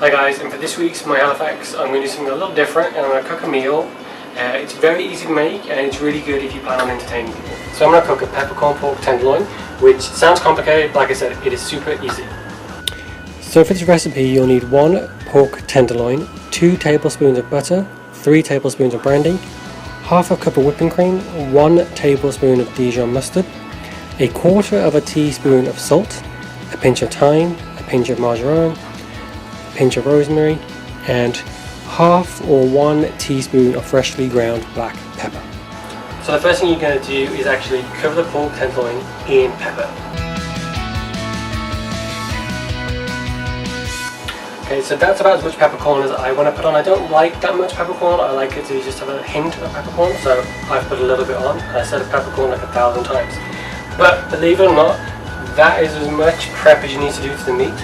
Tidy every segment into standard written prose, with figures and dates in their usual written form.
Hi guys, and for this week's My Halifax I'm going to do something a little different, and I'm going to cook a meal. It's very easy to make and it's really good if you plan on entertaining people. So I'm going to cook a peppercorn pork tenderloin, which sounds complicated, but like I said, it is super easy. So for this recipe you'll need 1 pork tenderloin, 2 tablespoons of butter, 3 tablespoons of brandy, half a cup of whipping cream, 1 tablespoon of Dijon mustard, 1/4 teaspoon of salt, a pinch of thyme, a pinch of marjoram, a pinch of rosemary, and 1/2 teaspoon of freshly ground black pepper. So the first thing you're going to do is actually cover the pork tenderloin in pepper. Okay, so that's about as much peppercorn as I want to put on. I don't like that much peppercorn. I like it to just have a hint of peppercorn, so I've put a little bit on. I said peppercorn like 1,000 times. But believe it or not, that is as much prep as you need to do to the meat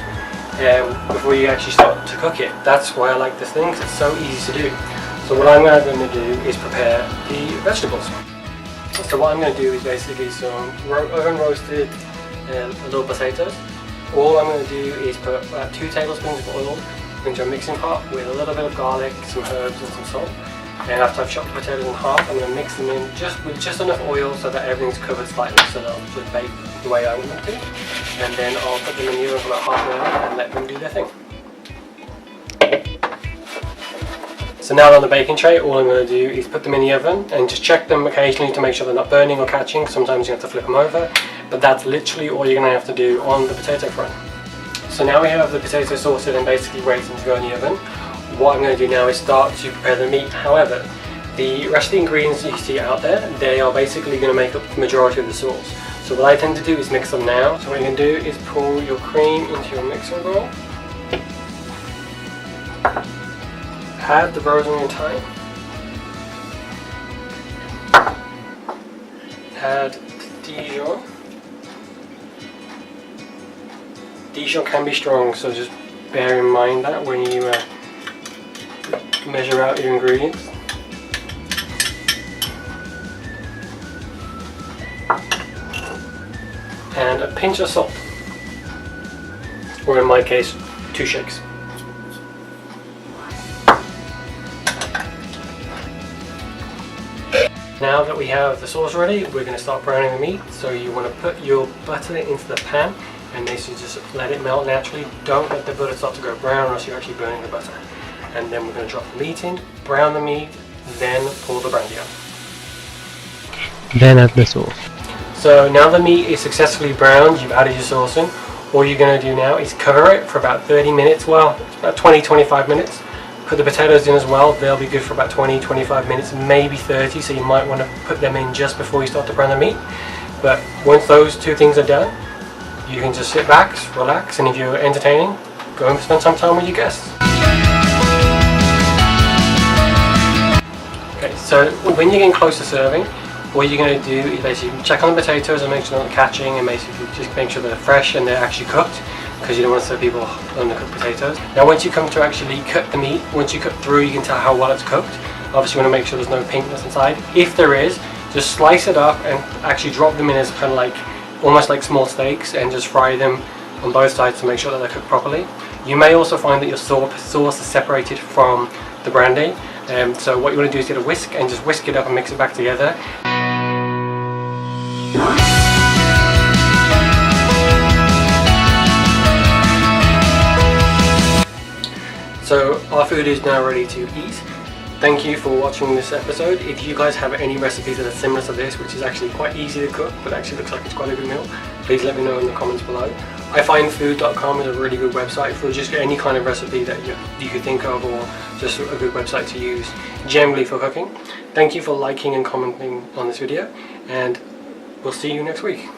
before you actually start to cook it. That's why I like this thing, because it's so easy to do. So what I'm going to do is prepare the vegetables. So what I'm going to do is basically some oven roasted little potatoes. All I'm going to do is put about 2 tablespoons of oil into a mixing pot with a little bit of garlic, some herbs and some salt. And after I've chopped the potatoes in half, I'm going to mix them in with just enough oil so that everything's covered slightly, so they'll just bake the way I want them to. And then I'll put them in the oven for about half an hour and let them do their thing. So now on the baking tray, all I'm going to do is put them in the oven and just check them occasionally to make sure they're not burning or catching. Sometimes you have to flip them over, but that's literally all you're going to have to do on the potato front. So now we have the potato sorted and basically waiting to go in the oven. What I'm going to do now is start to prepare the meat. However, the rest of the ingredients you see out there, they are basically going to make up the majority of the sauce. So what I tend to do is mix them now. So what you can do is pour your cream into your mixing bowl. Add the rosemary and thyme. Add the Dijon. Dijon can be strong, so just bear in mind that when you measure out your ingredients. And a pinch of salt, or in my case, 2 shakes. Now that we have the sauce ready, we're going to start browning the meat. So you want to put your butter into the pan and basically just let it melt naturally. Don't let the butter start to go brown or else you're actually burning the butter. And then we're going to drop the meat in, brown the meat, then pour the brandy on. Then add the sauce. So now the meat is successfully browned, you've added your sauce in. All you're going to do now is cover it for about 30 minutes, well, about 20-25 minutes. Put the potatoes in as well, they'll be good for about 20-25 minutes, maybe 30, so you might want to put them in just before you start to brown the meat. But once those 2 things are done, you can just sit back, relax, and if you're entertaining, go and spend some time with your guests. Okay, so when you're getting close to serving, what you're going to do is basically check on the potatoes and make sure they're not catching, and basically just make sure they're fresh and they're actually cooked, because you don't want to serve people undercooked potatoes. Now once you come to actually cut the meat, once you cut through, you can tell how well it's cooked. Obviously you want to make sure there's no pinkness inside. If there is, just slice it up and actually drop them in as kind of like, almost like small steaks, and just fry them on both sides to make sure that they're cooked properly. You may also find that your sauce is separated from the brandy. So what you want to do is get a whisk and just whisk it up and mix it back together. So our food is now ready to eat. Thank you for watching this episode. If you guys have any recipes that are similar to this, which is actually quite easy to cook but actually looks like it's quite a good meal, please let me know in the comments below. ifindfood.com is a really good website for just any kind of recipe that you could think of, or just a good website to use generally for cooking. Thank you for liking and commenting on this video, and we'll see you next week.